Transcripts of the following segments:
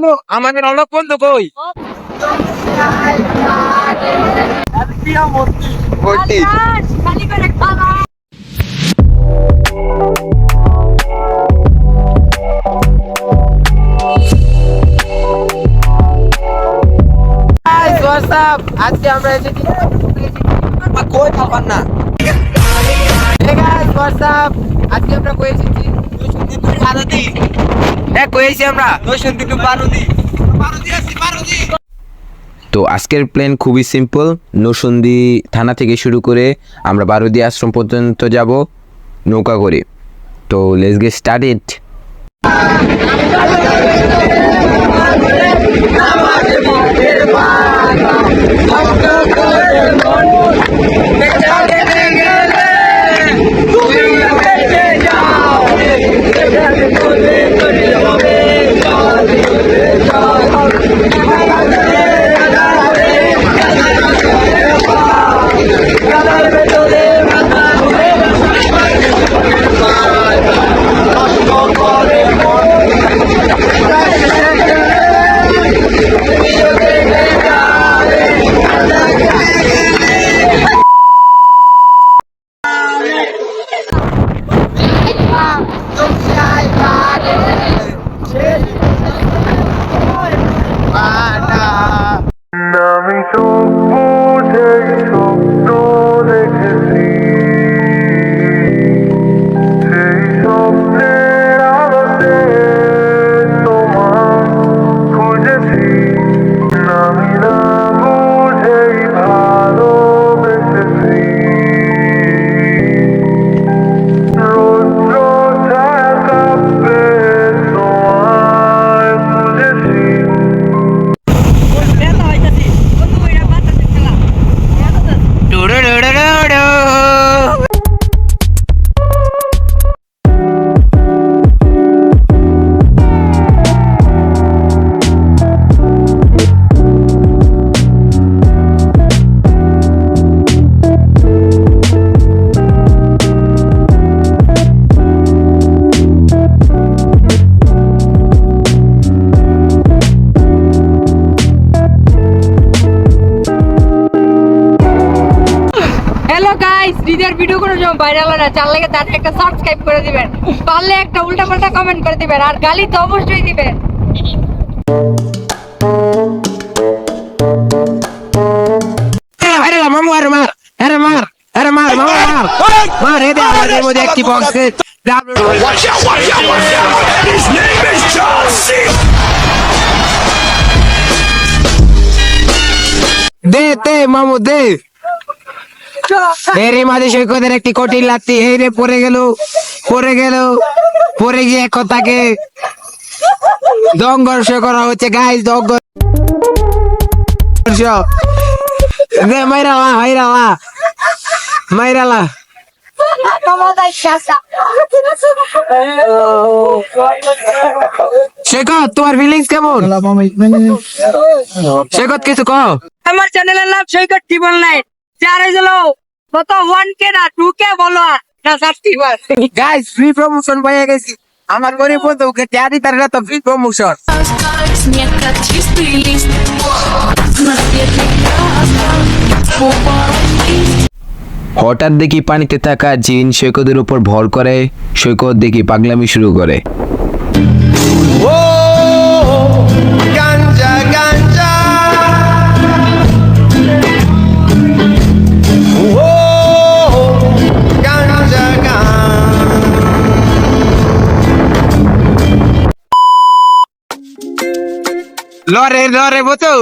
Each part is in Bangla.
বন্ধু, আমাদের অনেক বন্ধু কই? ভর্তি। আজকে আমরা এসেছি কই পাবেন না। আজকে আমরা কই এসেছি? তো আজকের প্ল্যান খুবই সিম্পল। নরসিংদী থানা থেকে শুরু করে আমরা বারুদি আশ্রম পর্যন্ত যাব নৌকা করে। তো লেটস গেট স্টার্টেড। আমি চোখ বুঝে স্বপ্ন দেখেছি, সেই স্বপ্নের আলোতে তোমার খুঁজেছি। আমি না বুঝেই ভালোবেসেছি, রৌদ্র ছায়া কাঁপবে তোমায় খুঁজেছি। হ্যালো গাইস, নিজের ভিডিও কোনো জন্য ভাইরাল হয় না, চার লাগে তার একটা সাবস্ক্রাইব করে দিবেন, পারলে একটা উল্টাপাল্টা কমেন্ট করে দিবেন, আর গালি তো অবশ্যই দিবেন। মামু আরে মার, আরে মার, আরে মার, মামা মার, মার রে দে আমাদের মধ্যে একটি বক্স দে দে মামু দে। এর মাঝে সৈকতের একটি কঠিন লাত্তি, এই রে পড়ে গেল, পড়ে গিয়ে কথাকে দংঘর্ষ করা হচ্ছে গাইস, দংঘর্ষ দে মাইরালা মাইরালা মাইরালা। সৈকত তোমার ফিলিংস কেমন? সৈকত কিছু কও। আমার চ্যানেলের নাম সৈকত টিবল নাইট, চারে গেল কত 1K না 2K বলো না সাবস্ক্রাইবার। গাইস ফ্রি প্রমোশন পেয়ে গেছি, আমার গরিব বন্ধুকে টিয়ারি তার না তো ফ্রি প্রমোশন। Снег как чистый лист, на светлых হঠাৎ দেখি পানিতে থাকা জিন সৈকতের উপর ভর করে। সৈকত দেখি পাগলামি শুরু করে। গাঞ্জা গাঞ্জা ও গাঞ্জা লরে লরে বতো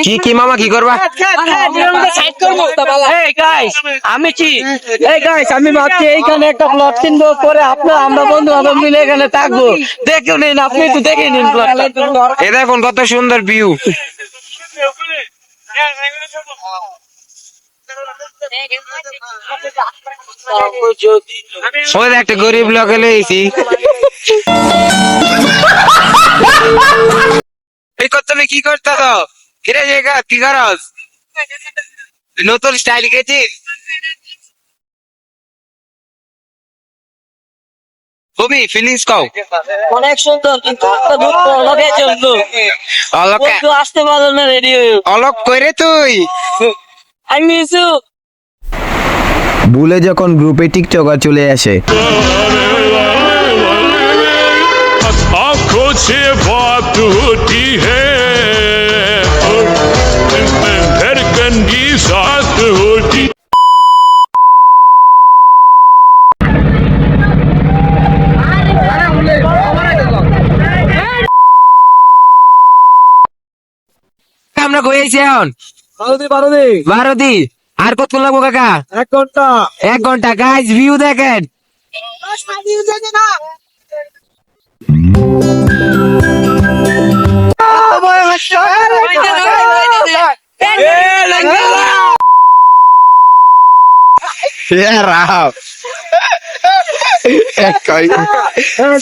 কি কি মামা কি করবা? আমি ভাবছি এইখানে একটা প্লট কিনবো, পরে আমরা বন্ধু বান্ধব মিলে এখানে থাকবো। দেখে নিন, আপনি একটু দেখে নিন প্লটটা। এ দেখুন কত সুন্দর ভিউ। ওই একটা গরিব লোকে লইছি। এই কত তুমি কি করতে তো? কিরে জায়গা কি করস নতুন স্টাইল গেছিস কবি ফিলিংস কও অনেক সুন্দর কিন্তু একটা দুঃখ অলকে চলতো অলক বন্ধু আসতে পারলো না রেডি হয়ে অলক কইরে তুই আই মিস ইউ ভুলে যখন গ্রুপে টিকটকার চলে আসে आंखों से बात होती है धड़कन की साथ होती আমরা কইছি এখন বারোদি বারোদি 12 দি আর কতক্ষণ লাগবো কাকা 1 ঘন্টা 1 ঘন্টা গাইস ভিউ দেখেন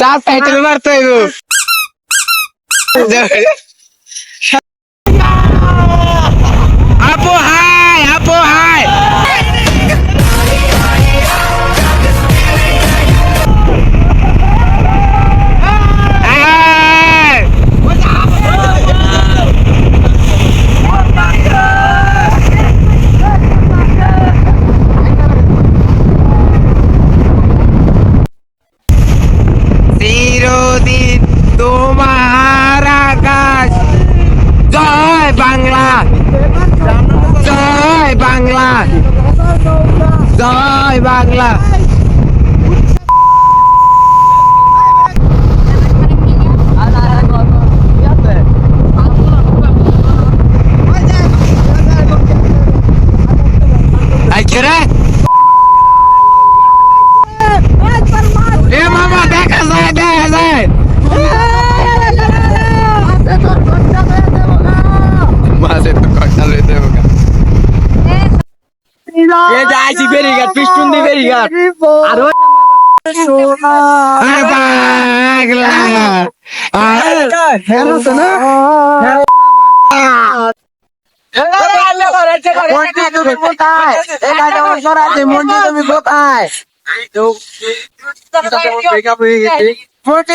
সাবটাইটেল মারতে হইব আপু হাই আপু হাই চিরদিন তোমার আকাশ জয় বাংলা জয় বাংলা জয় বাংলা রে এ মামা দেখা যায় দেখা যায় মাঝে তো কটা লই দেব এ যাইছি বেরিঘাট পিস্টন দি বেরিঘাট আর আরে পাগলা হেলো তো না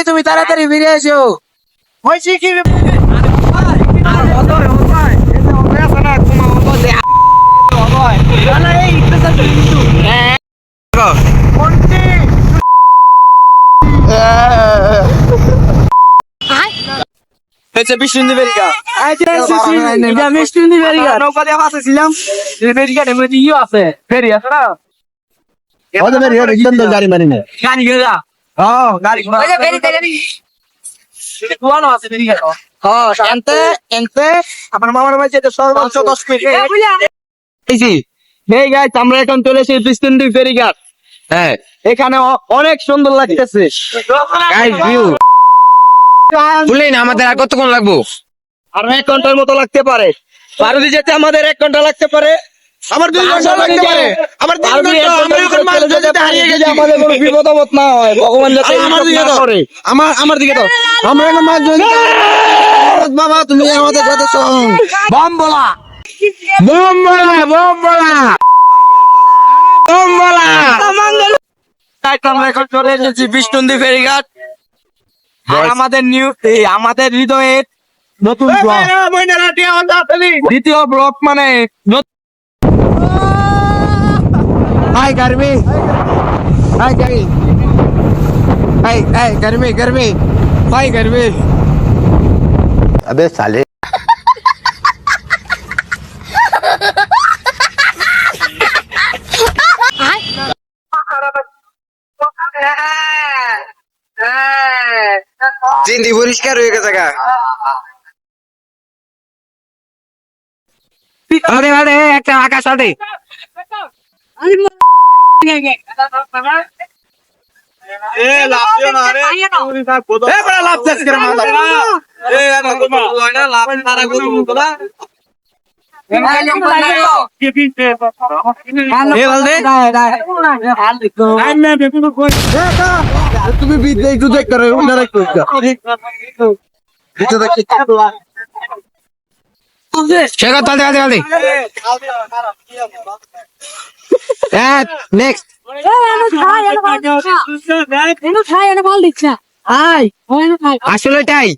তুমি তাড়াতাড়ি ফিরে এসো নৌকা দিয়ে ফাঁসেছিলাম বেরিঘাটের মধ্যে ইয়ে আছে ফেরি আছে না গাড়ি মারি না গাড়ি গেলা গাড়ি আছে বেরিঘাট আমার মামার বাড়ি যেতে সর্বোচ্চ 10 মিনিট এই গাইস আমরা এখন চলেছি বিস্তুন্ডি ফেরিঘাট হ্যাঁ এখানে অনেক সুন্দর লাগতেছে গাইস ভিউ বলেন আমাদের আর কতক্ষণ লাগবো আর 1 ঘন্টার মতো লাগতে পারে বারোদি যেতে আমাদের 1 ঘন্টা লাগতে পারে আমার 2 ঘন্টা লাগতে পারে আমার 3 ঘন্টা আমরা এখন মাছ ধরতে হারিয়ে গেছি আমাদের কোনো বিপদ আপদ না হয় ভগবান যাতে আমার দিকে দাও আমার দিকে দাও আমরা এখন মাছ ধরতে বাবা তুমি আমাদের সাথে বম বলা বম বলা বম বলা বম বলা তাই আমরা এখন চলে এসেছি বিষ্ণুন্দি ফেরিঘাট আর আমাদের আমাদের হৃদয়ের নতুন ব্লগ দ্বিতীয় ব্লগ মানে হাই गर्मी हाय गर्मी हाय हाय गर्मी गर्मी हाय गर्मी अबे साले জিন্দি পরিষ্কার হয়ে গেছে গা আরে আরে একটা আকাশ আটে তুমি বিদ্যে একটু দেখতে পারো শেখর তালতে তালতে হ্যাঁ নেক্সট আসলে এটাই